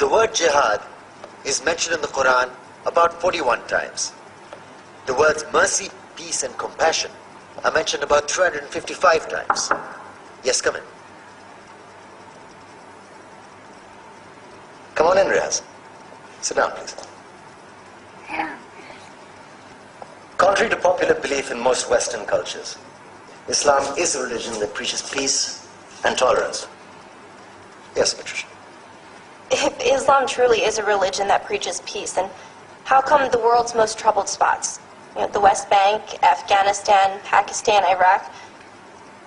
The word jihad is mentioned in the Quran about 41 times. The words mercy, peace and compassion are mentioned about 355 times. Yes, come in. Come on in, Riaz. Sit down, please. Contrary to popular belief in most Western cultures, Islam is a religion that preaches peace and tolerance. Yes, Patricia. If Islam truly is a religion that preaches peace, then how come the world's most troubled spots, the West Bank, Afghanistan, Pakistan, Iraq,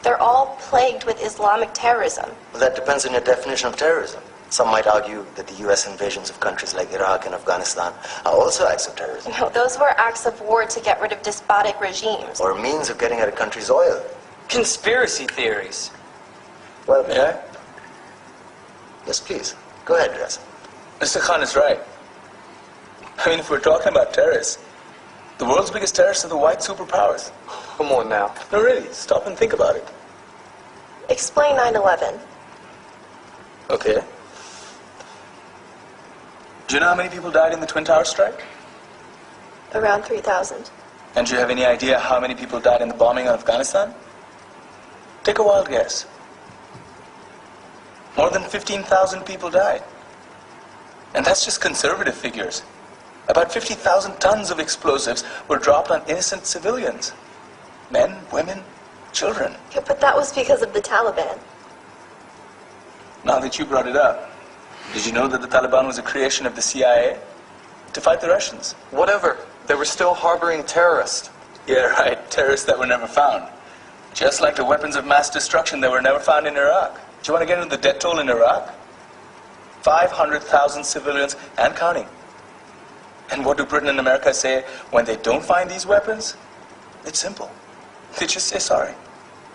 they're all plagued with Islamic terrorism? Well, that depends on your definition of terrorism. Some might argue that the U.S. invasions of countries like Iraq and Afghanistan are also acts of terrorism. No, those were acts of war to get rid of despotic regimes. Or a means of getting at a country's oil. Conspiracy theories. Well, May I? Yes, please. Go ahead, Riaz. Mr. Khan is right. I mean, if we're talking about terrorists, the world's biggest terrorists are the white superpowers. Come on now. No, really, stop and think about it. Explain 9/11. Okay. Do you know how many people died in the Twin Towers strike? Around 3,000. And do you have any idea how many people died in the bombing of Afghanistan? Take a wild guess. More than 15,000 people died. And that's just conservative figures. About 50,000 tons of explosives were dropped on innocent civilians. Men, women, children. Yeah, but that was because of the Taliban. Now that you brought it up, did you know that the Taliban was a creation of the CIA to fight the Russians? Whatever. They were still harboring terrorists. Yeah, right. Terrorists that were never found. Just like the weapons of mass destruction that were never found in Iraq. Do you want to get into the death toll in Iraq? 500,000 civilians and counting. And what do Britain and America say when they don't find these weapons? It's simple. They just say sorry.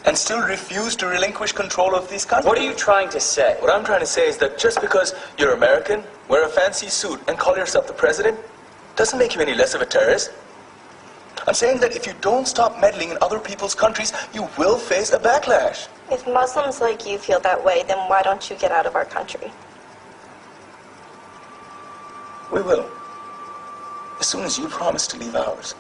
And still refuse to relinquish control of these countries. What are you trying to say? What I'm trying to say is that just because you're American, wear a fancy suit, and call yourself the president, doesn't make you any less of a terrorist. I'm saying that if you don't stop meddling in other people's countries, you will face a backlash. If Muslims like you feel that way, then why don't you get out of our country? We will. As soon as you promise to leave ours.